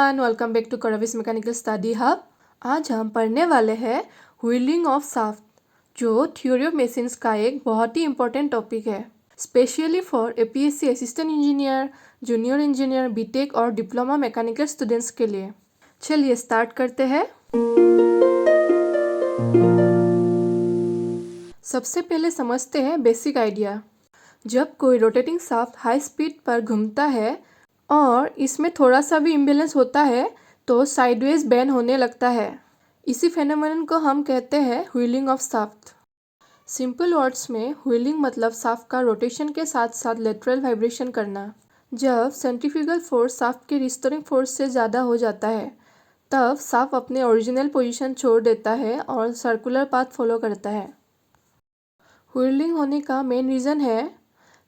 Everyone, welcome back to करविस mechanical study hub. आज हम पढ़ने वाले हैं व्हीलिंग ऑफ शाफ्ट, जो थ्योरी ऑफ मशीन्स का एक बहुत ही इम्पोर्टेंट टॉपिक है, specially for APSC assistant engineer, junior engineer, BTech और डिप्लोमा मैकेनिकल स्टूडेंट्स के लिए। चलिए स्टार्ट करते हैं। सबसे पहले समझते हैं बेसिक आइडिया। जब कोई रोटेटिंग शाफ्ट हाई स्पीड पर घूमता है और इसमें थोड़ा सा भी इम्बैलेंस होता है तो साइडवेज बेंड होने लगता है। इसी फेनोमेनन को हम कहते हैं whirling of shaft. Simple words में व्हीलिंग मतलब शाफ्ट का रोटेशन के साथ साथ लेटरल वाइब्रेशन करना। जब सेंट्रीफ्यूगल फोर्स शाफ्ट के रिस्टोरिंग फोर्स से ज़्यादा हो जाता है तब शाफ्ट अपने ओरिजिनल पोजीशन छोड़ देता है और सर्कुलर पाथ फॉलो करता है। व्हीलिंग होने का मेन रीज़न है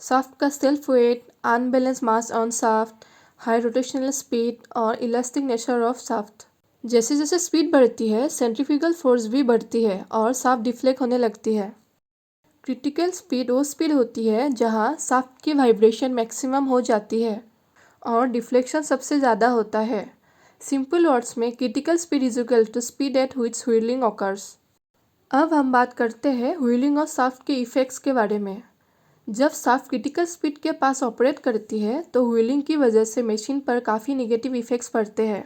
शाफ्ट का self weight, unbalance mass on shaft, high rotational speed और इलास्टिक नेचर ऑफ शाफ्ट। जैसे जैसे स्पीड बढ़ती है सेंट्रीफ्यूगल फोर्स भी बढ़ती है और शाफ्ट डिफ्लेक्ट होने लगती है। क्रिटिकल स्पीड वो स्पीड होती है जहां शाफ्ट की वाइब्रेशन मैक्सिमम हो जाती है और डिफ्लेक्शन सबसे ज़्यादा होता है। सिंपल वर्ड्स में critical speed is equal to speed at which whirling occurs. अब हम बात करते हैं व्हीलिंग ऑफ शाफ्ट के इफेक्ट्स के बारे में। जब शाफ्ट क्रिटिकल स्पीड के पास ऑपरेट करती है तो व्हीलिंग की वजह से मशीन पर काफ़ी नेगेटिव इफेक्ट्स पड़ते हैं।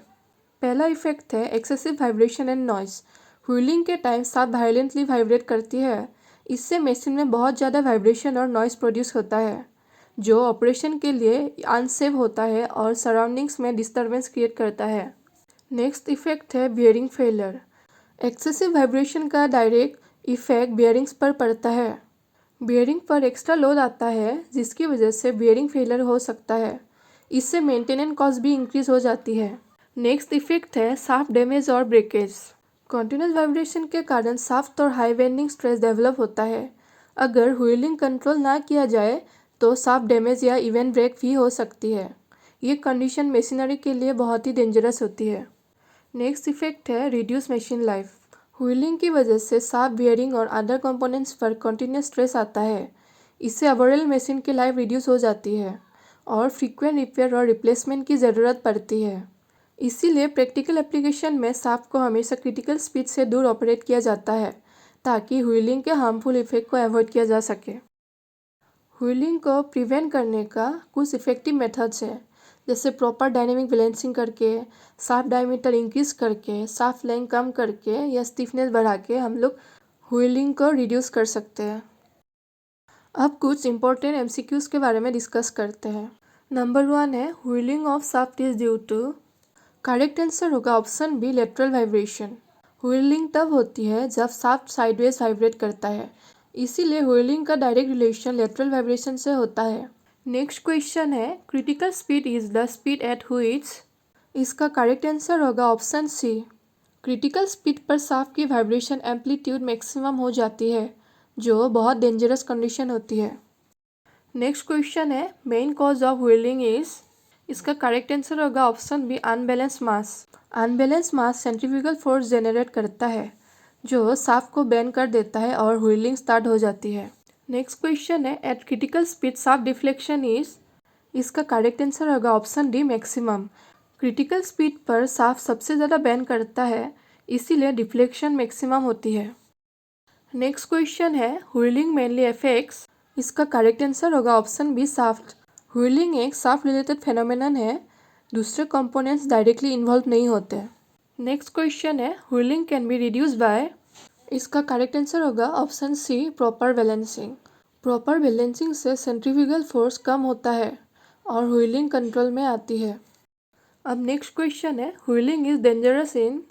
पहला इफेक्ट है excessive vibration and noise. Wheeling के टाइम शाफ्ट वायलेंटली वाइब्रेट करती है, इससे मशीन में बहुत ज़्यादा वाइब्रेशन और नॉइस प्रोड्यूस होता है जो ऑपरेशन के लिए अनसेफ होता है और सराउंडिंग्स में डिस्टर्बेंस क्रिएट करता है। नेक्स्ट इफेक्ट है बियरिंग फेलियर। एक्सेसिव वाइब्रेशन का डायरेक्ट इफेक्ट बियरिंग्स पर पड़ता है। बियरिंग पर एक्स्ट्रा लोड आता है जिसकी वजह से बियरिंग फेलियर हो सकता है। इससे मेंटेनेंस कॉस्ट भी इंक्रीज हो जाती है। नेक्स्ट इफेक्ट है शाफ्ट डैमेज और ब्रेकेज। कॉन्टिन्यूस वाइब्रेशन के कारण शाफ्ट और हाई बेंडिंग स्ट्रेस डेवलप होता है। अगर व्हीलिंग कंट्रोल ना किया जाए तो शाफ्ट डैमेज या इवन ब्रेक भी हो सकती है। ये कंडीशन मशीनरी के लिए बहुत ही डेंजरस होती है। नेक्स्ट इफेक्ट है रिड्यूस मशीन लाइफ। व्हीलिंग की वजह से शाफ्ट, बियरिंग और अदर कंपोनेंट्स पर कंटिन्यूस स्ट्रेस आता है। इससे ओवरऑल मशीन की लाइफ रिड्यूस हो जाती है और फ्रीक्वेंट रिपेयर और रिप्लेसमेंट की ज़रूरत पड़ती है। इसीलिए प्रैक्टिकल एप्लीकेशन में शाफ्ट को हमेशा क्रिटिकल स्पीड से दूर ऑपरेट किया जाता है ताकि व्हीलिंग के हार्मफुल इफेक्ट को अवॉइड किया जा सके। व्हीलिंग को प्रिवेंट करने का कुछ इफेक्टिव मेथड्स हैं, जैसे प्रॉपर डायनेमिक बैलेंसिंग करके, शाफ्ट डायमीटर इंक्रीज करके, शाफ्ट लेंथ कम करके या स्टिफनेस बढ़ा के हम लोग व्हीलिंग को रिड्यूस कर सकते हैं। अब कुछ इंपॉर्टेंट एमसीक्यूज के बारे में डिस्कस करते हैं। नंबर 1 है whirling of shaft is due to. Correct answer होगा option B, lateral vibration. Whirling तब होती है जब शाफ्ट साइडवेज वाइब्रेट करता है, इसीलिए व्हीलिंग का डायरेक्ट रिलेशन लेटरल वाइब्रेशन से होता है। नेक्स्ट क्वेश्चन है critical speed is the speed at which. इसका करेक्ट आंसर होगा ऑप्शन सी। क्रिटिकल स्पीड पर शाफ्ट की वाइब्रेशन एम्पलीट्यूड मैक्सिमम हो जाती है, जो बहुत डेंजरस कंडीशन होती है। नेक्स्ट क्वेश्चन है main cause of wheeling is. इसका करेक्ट आंसर होगा ऑप्शन बी, अनबैलेंस मास। अनबैलेंस मास सेंट्रीफ्यूगल फोर्स जनरेट करता है जो शाफ्ट को बेंड कर देता है और व्हीलिंग स्टार्ट हो जाती है। नेक्स्ट क्वेश्चन है eight critical speed shaft deflection is. इसका करेक्ट आंसर होगा option D, maximum. Critical speed पर शाफ्ट सबसे ज़्यादा बेंड करता है, इसीलिए डिफ्लेक्शन मैक्सिमम होती है। नेक्स्ट क्वेश्चन है व्हीलिंग मेनली अफेक्ट्स। इसका करेक्ट आंसर होगा ऑप्शन बी, शाफ्ट। व्हीलिंग एक शाफ्ट रिलेटेड फेनोमेनन है, दूसरे कंपोनेंट्स डायरेक्टली इन्वॉल्व नहीं होते। नेक्स्ट क्वेश्चन है whirling can be reduce by. इसका करेक्ट आंसर होगा option C, proper balancing. Proper balancing से सेंट्रीफ्यूगल फोर्स कम होता है और व्हीलिंग कंट्रोल में आती है। अब नेक्स्ट क्वेश्चन है व्हीलिंग इज डेंजरस इन।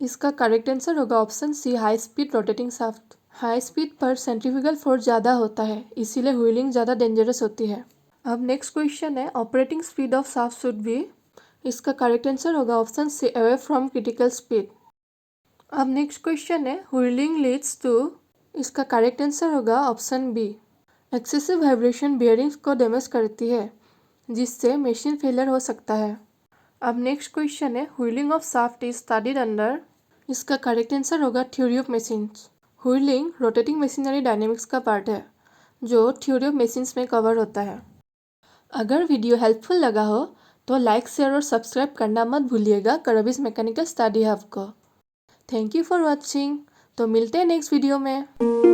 इसका करेक्ट आंसर होगा option C, high speed rotating shaft. High speed पर सेंट्रीफ्यूगल फोर्स ज़्यादा होता है, इसीलिए व्हीलिंग ज़्यादा डेंजरस होती है। अब नेक्स्ट क्वेश्चन है operating speed of shaft should be. इसका करेक्ट आंसर होगा option C, away from critical speed. अब नेक्स्ट क्वेश्चन है व्हीलिंग लीड्स टू। इसका करेक्ट आंसर होगा option B. Excessive vibration bearings को डैमेज करती है जिससे मशीन फेलियर हो सकता है। अब नेक्स्ट क्वेश्चन है whirling of shaft is studied under. इसका करेक्ट आंसर होगा theory of machines. Whirling rotating machinery dynamics का पार्ट है जो थ्योरी ऑफ मशीन्स में कवर होता है। अगर वीडियो हेल्पफुल लगा हो तो लाइक शेयर और सब्सक्राइब करना मत भूलिएगा करबिस मैकेनिकल स्टडी हब को। Thank you for watching. तो मिलते हैं नेक्स्ट वीडियो में।